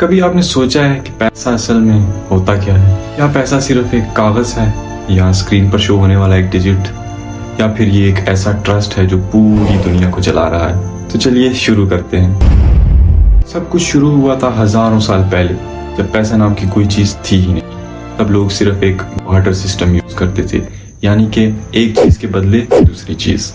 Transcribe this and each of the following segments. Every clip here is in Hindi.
कभी आपने सोचा है कि पैसा असल में होता क्या है? या पैसा सिर्फ एक कागज है, या स्क्रीन पर शो होने वाला एक डिजिट, या फिर ये एक ऐसा ट्रस्ट है जो पूरी दुनिया को चला रहा है? तो चलिए शुरू करते हैं। सब कुछ शुरू हुआ था हजारों साल पहले, जब पैसा नाम की कोई चीज थी ही नहीं। तब लोग सिर्फ एक बार्टर सिस्टम यूज करते थे, यानी कि एक चीज के बदले दूसरी चीज।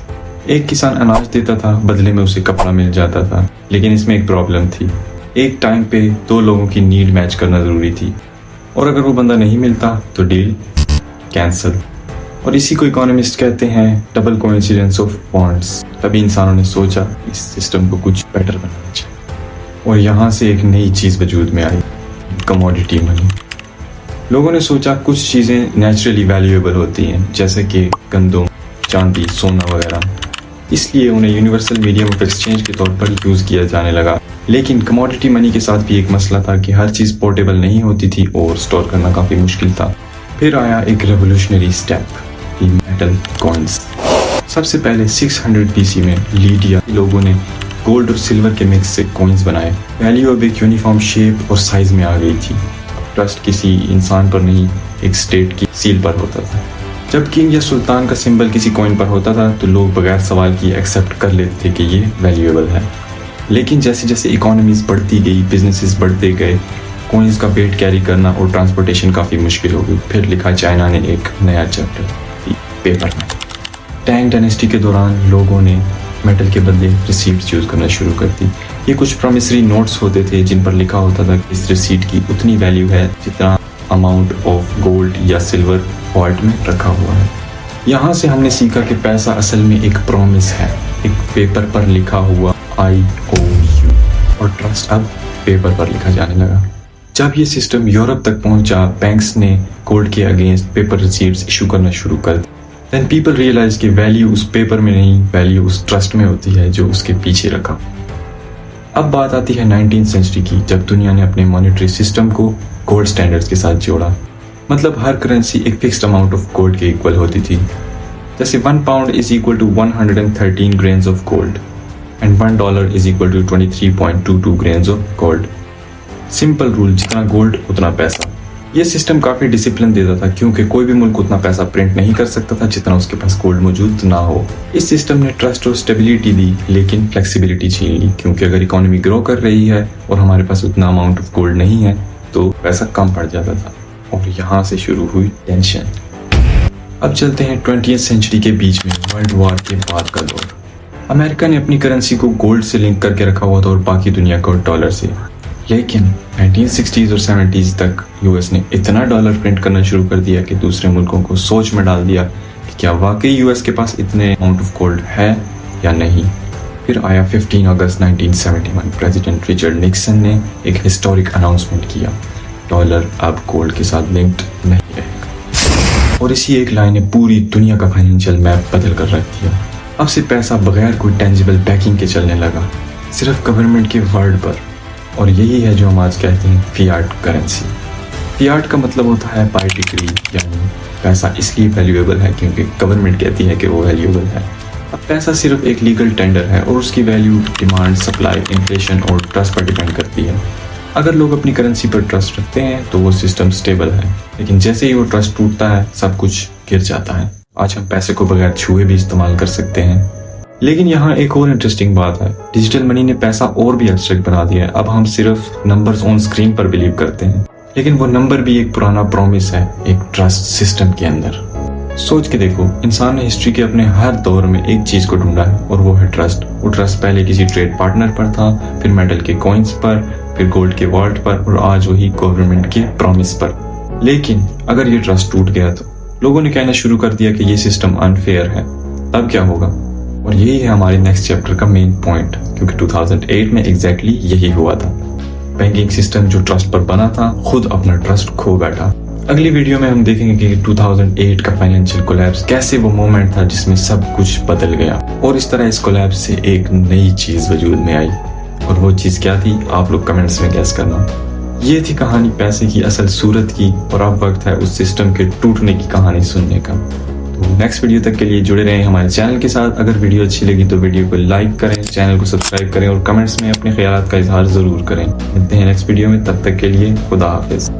एक किसान अनाज देता था, बदले में उसे कपड़ा मिल जाता था। लेकिन इसमें एक प्रॉब्लम थी, एक टाइम पे दो लोगों की नीड मैच करना जरूरी थी, और अगर वो बंदा नहीं मिलता तो डील कैंसिल। और इसी को इकोनॉमिस्ट कहते हैं डबल कोइंसिडेंस ऑफ वांट्स। तभी इंसानों ने सोचा इस सिस्टम को कुछ बेटर बनाना चाहिए, और यहाँ से एक नई चीज वजूद में आई, कमोडिटी मनी। लोगों ने सोचा कुछ चीजें नेचुरली वैल्यूएबल होती हैं, जैसे कि गंदम, चांदी, सोना वगैरह, इसलिए उन्हें यूनिवर्सल मीडियम ऑफ एक्सचेंज के तौर पर यूज किया जाने लगा। लेकिन कमोडिटी मनी के साथ भी एक मसला था कि हर चीज पोर्टेबल नहीं होती थी और स्टोर करना काफी मुश्किल था। फिर आया एक रेवोल्यूशनरी स्टेप, मेटल कॉइन्स। सबसे पहले 600 BC में लीडिया लोगों ने गोल्ड और सिल्वर के मिक्स से कॉइन्स बनाए। वैल्यू अब एक यूनिफॉर्म शेप और साइज में आ गई थी। ट्रस्ट किसी इंसान पर नहीं, एक स्टेट की सील पर होता था। जब किंग या सुल्तान का सिंबल किसी कॉइन पर होता था तो लोग बगैर सवाल किए एक्सेप्ट कर लेते थे कि ये वैल्यूएबल है। लेकिन जैसे जैसे इकोनॉमीज बढ़ती गई, बिजनेसेस बढ़ते गए, कॉइन्स का वेट कैरी करना और ट्रांसपोर्टेशन काफ़ी मुश्किल हो गई। फिर लिखा चाइना ने एक नया चैप्टर, पेपर में। टैंग डायनेस्टी के दौरान लोगों ने मेटल के बदले रिसीट्स यूज करना शुरू कर दी। ये कुछ प्रॉमिसरी नोट्स होते थे जिन पर लिखा होता था कि इस रिसीट की उतनी वैल्यू है जितना अमाउंट ऑफ गोल्ड या सिल्वर वॉल्ट में रखा हुआ है। यहाँ से हमने सीखा कि पैसा असल में एक प्रॉमिस है, एक पेपर पर लिखा हुआ IOU, और ट्रस्ट अब पेपर पर लिखा जाने लगा। जब ये सिस्टम यूरोप तक पहुंचा, बैंक्स ने गोल्ड के अगेंस्ट पेपर रिसीट्स इशू करना शुरू कर दिया। देन पीपल रियलाइज कि वैल्यू उस पेपर में नहीं, वैल्यू उस ट्रस्ट में होती है जो उसके पीछे रखा। अब बात आती है 19th सेंचुरी की, जब दुनिया ने अपने मॉनेटरी सिस्टम को गोल्ड स्टैंडर्ड्स के साथ जोड़ा। मतलब हर करेंसी एक फिक्स्ड अमाउंट ऑफ गोल्ड के इक्वल होती थी। जैसे 1 pound is equal to 113 grains of gold and $1 is equal to 23.22 grains of gold. Simple rule, जितना गोल्ड उतना पैसा। यह सिस्टम काफी डिसिप्लिन देता था, क्योंकि कोई भी मुल्क उतना पैसा प्रिंट नहीं कर सकता था जितना उसके पास गोल्ड मौजूद ना हो। इस सिस्टम ने ट्रस्ट और स्टेबिलिटी दी, लेकिन फ्लेक्सिबिलिटी छीन ली, क्योंकि अगर इकोनॉमी ग्रो कर रही है और हमारे पास उतना अमाउंट ऑफ गोल्ड नहीं है तो पैसा कम पड़ जाता था, और यहाँ से शुरू हुई टेंशन। अब चलते हैं 20th सेंचुरी के बीच में, वर्ल्ड वॉर के बाद का दौर। अमेरिका ने अपनी करेंसी को गोल्ड से लिंक करके रखा हुआ था और बाकी दुनिया को डॉलर से। लेकिन 1960s और 70s तक यूएस ने इतना डॉलर प्रिंट करना शुरू कर दिया कि दूसरे मुल्कों को सोच में डाल दिया कि क्या वाकई यूएस के पास इतने अमाउंट ऑफ गोल्ड है या नहीं। फिर आया 15 अगस्त 1971। प्रेसिडेंट रिचर्ड निक्सन ने एक हिस्टोरिक अनाउंसमेंट किया, डॉलर अब गोल्ड के साथ लिंक्ड नहीं रहेगा। और इसी एक लाइन ने पूरी दुनिया का फाइनेंशियल मैप बदल कर रख दिया। अब से पैसा बगैर कोई टेंजिबल बैकिंग के चलने लगा, सिर्फ गवर्नमेंट के वर्ड पर। और यही है जो हम आज कहते हैं फियाट करेंसी। फियाट का मतलब होता है बाय डिक्री, यानी पैसा इसलिए वैल्यूएबल है क्योंकि गवर्नमेंट कहती है कि वो वैल्यूएबल है। अब पैसा सिर्फ एक लीगल टेंडर है और उसकी वैल्यू डिमांड, सप्लाई, इन्फ्लेशन और ट्रस्ट पर डिपेंड करती है। अगर लोग अपनी करेंसी पर ट्रस्ट रखते हैं तो वो सिस्टम स्टेबल है, लेकिन जैसे ही वो ट्रस्ट टूटता है सब कुछ गिर जाता है। आज हम पैसे को बगैर छुए भी इस्तेमाल कर सकते हैं। लेकिन यहाँ एक और इंटरेस्टिंग बात है, डिजिटल मनी ने पैसा और भी एब्स्ट्रैक्ट बना दिया है। अब हम सिर्फ नंबर्स ऑन स्क्रीन पर बिलीव करते हैं, लेकिन वो नंबर भी एक पुराना प्रॉमिस है, एक ट्रस्ट सिस्टम के अंदर। सोच के देखो, इंसान ने हिस्ट्री के अपने हर दौर में एक चीज को ढूंढा है, और वो है ट्रस्ट। वो ट्रस्ट पहले किसी ट्रेड पार्टनर पर था, फिर मेटल के कॉइन्स पर, फिर गोल्ड के वॉल्ट पर, और आज वही गवर्नमेंट के प्रॉमिस पर। लेकिन अगर ये ट्रस्ट टूट गया तो लोगों ने कहना शुरू कर दिया कि ये सिस्टम अनफेयर है। तब क्या होगा? और यही है हमारे नेक्स्ट चैप्टर का मेन पॉइंट, क्योंकि 2008 में एग्जैक्टली यही हुआ था। बैंकिंग सिस्टम जो ट्रस्ट पर बना था खुद अपना ट्रस्ट खो बैठा। अगली वीडियो में हम देखेंगे कि 2008 का फाइनेंशियल कोलैप्स कैसे वो मोमेंट था जिसमें सब कुछ बदल गया, और इस तरह इस कोलैप्स से एक नई चीज वजूद में आई। और वो चीज क्या थी, आप लोग कमेंट्स में गैस करना। ये थी कहानी पैसे की असल सूरत की, और अब वक्त है उस सिस्टम के टूटने की कहानी सुनने का। तो नेक्स्ट वीडियो तक के लिए जुड़े रहें हमारे चैनल के साथ। अगर वीडियो अच्छी लगी तो वीडियो को लाइक करें, चैनल को सब्सक्राइब करें और कमेंट्स में अपने ख्यालात का इजहार जरूर करें। मिलते हैं नेक्स्ट वीडियो में, तब तक के लिए खुदा हाफिज।